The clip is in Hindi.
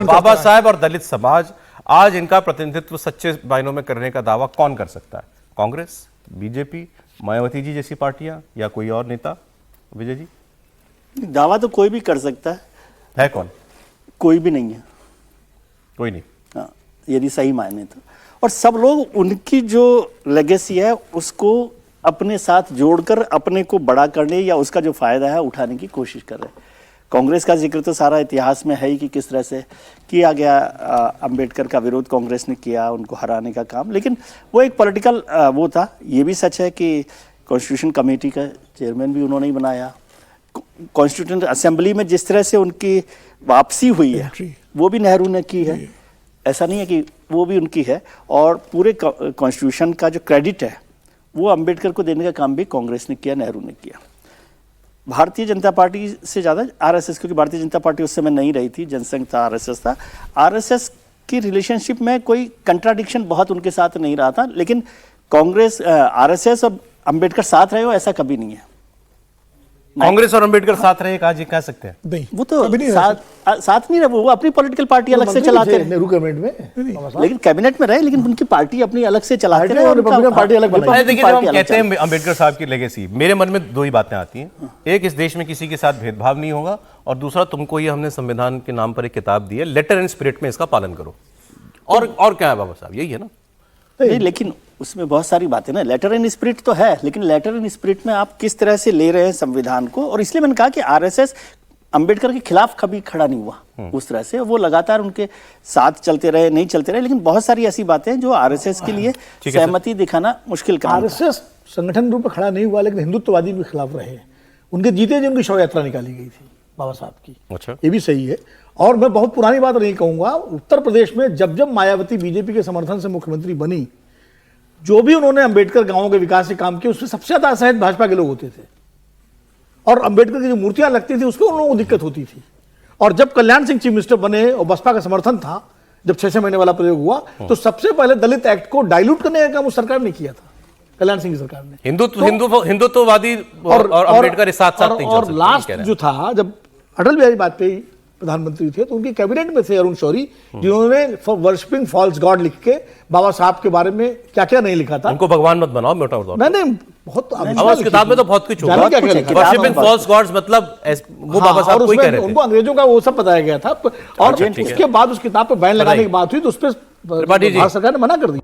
बाबा साहब और दलित समाज, आज इनका प्रतिनिधित्व सच्चे मायनों में करने का दावा कौन कर सकता है? कांग्रेस, बीजेपी, मायावती जी जैसी पार्टियां या कोई और नेता? विजय जी, दावा तो कोई भी कर सकता है कौन? कोई भी नहीं है। कोई नहीं। हाँ, यदि सही मायने तो। और सब लोग उनकी जो लेगेसी है उसको अपने साथ जोड़कर अपने को बड़ा करने या उसका जो फायदा है उठाने की कोशिश कर रहे हैं। कांग्रेस का जिक्र तो सारा इतिहास में है ही कि किस तरह से किया गया। अंबेडकर का विरोध कांग्रेस ने किया, उनको हराने का काम, लेकिन वो एक पॉलिटिकल वो था। ये भी सच है कि कॉन्स्टिट्यूशन कमेटी का चेयरमैन भी उन्होंने ही बनाया। कॉन्स्टिट्यूशन असेंबली में जिस तरह से उनकी वापसी हुई है वो भी नेहरू ने की है, ऐसा नहीं है कि वो भी उनकी है। और पूरे कॉन्स्टिट्यूशन का जो क्रेडिट है वो अंबेडकर को देने का काम भी कांग्रेस ने किया, नेहरू ने किया। भारतीय जनता पार्टी से ज़्यादा आरएसएस, क्योंकि भारतीय जनता पार्टी उस समय नहीं रही थी, जनसंघ था, आरएसएस था। आरएसएस की रिलेशनशिप में कोई कंट्राडिक्शन बहुत उनके साथ नहीं रहा था, लेकिन कांग्रेस, आरएसएस और अंबेडकर साथ रहे हो ऐसा कभी नहीं है। कांग्रेस और अंबेडकर साथ रहे, आज ये कह सकते हैं? नहीं, वो तो साथ नहीं रहे, वो अपनी पॉलिटिकल पार्टी अलग से चलाते रहे नेहरू कैबिनेट में, लेकिन कैबिनेट में रहे, लेकिन उनकी पार्टी अपनी अलग से चलाते रहे और रिपब्लिकन पार्टी अलग बनाई। देखिए, जब हम कहते हैं अंबेडकर साहब की लेगेसी, मेरे मन में दो ही बातें आती हैं। एक, इस देश में किसी के साथ भेदभाव नहीं होगा, और दूसरा, तुमको ये हमने संविधान के नाम पर एक किताब दी है, लेटर एंड स्पिरिट में इसका पालन करो। और क्या है बाबा साहब, यही है ना? नहीं, लेकिन उसमें बहुत सारी बातें ना, लेटर एंड स्पिरिट तो है, लेकिन लेटर एंड स्पिरिट में आप किस तरह से ले रहे हैं संविधान को। और इसलिए मैंने कहा कि आरएसएस अंबेडकर के खिलाफ कभी खड़ा नहीं हुआ उस तरह से। वो लगातार उनके साथ चलते रहे, नहीं चलते रहे, लेकिन बहुत सारी ऐसी बातें हैं जो आरएसएस के लिए सहमति दिखाना मुश्किल काम। आरएसएस संगठन रूप में खड़ा नहीं हुआ, लेकिन हिंदुत्ववादी भी खिलाफ रहे। उनके जीते जी उनकी शव यात्रा निकाली गई थी बाबा साहब की। अच्छा, ये भी सही है। और मैं बहुत पुरानी बात नहीं कहूंगा, उत्तर प्रदेश में जब मायावती बीजेपी के समर्थन से मुख्यमंत्री बनी, जो भी उन्होंने अंबेडकर गांवों के विकास से काम किया, उसमें सबसे ज्यादा असहज भाजपा के लोग होते थे। और अंबेडकर की जो मूर्तियां लगती थी उसको उन लोगों को दिक्कत होती थी। और जब कल्याण सिंह चीफ मिनिस्टर बने और बसपा का समर्थन था, जब 6 महीने वाला प्रयोग हुआ, तो सबसे पहले दलित एक्ट को डाइल्यूट करने का काम उस सरकार ने किया था, कल्याण सिंह की सरकार ने। हिंदुत्ववादी और अंबेडकर साथ साथ नहीं चल सकते। और लास्ट जो था, जब अटल बिहारी वाजपेयी प्रधानमंत्री थे, तो उनकी कैबिनेट में थे अरुण शौरी, जिन्होंने वर्शिपिंग फॉल्स गॉड लिख के बाबा साहब के बारे में क्या क्या नहीं लिखा था। उनको भगवान मत बनाओ, मोटा तौर पर। नहीं, बहुत उस किताब में तो बहुत कुछ होगा। वर्शिपिंग फॉल्स गॉड्स मतलब वो बाबा साहब को ही कह रहे थे। उनको अंग्रेजों का वो सब बताया गया था। और उसके बाद उस किताब पर बैन लगाने की बात हुई, तो उस पर भारत सरकार ने मना कर दिया।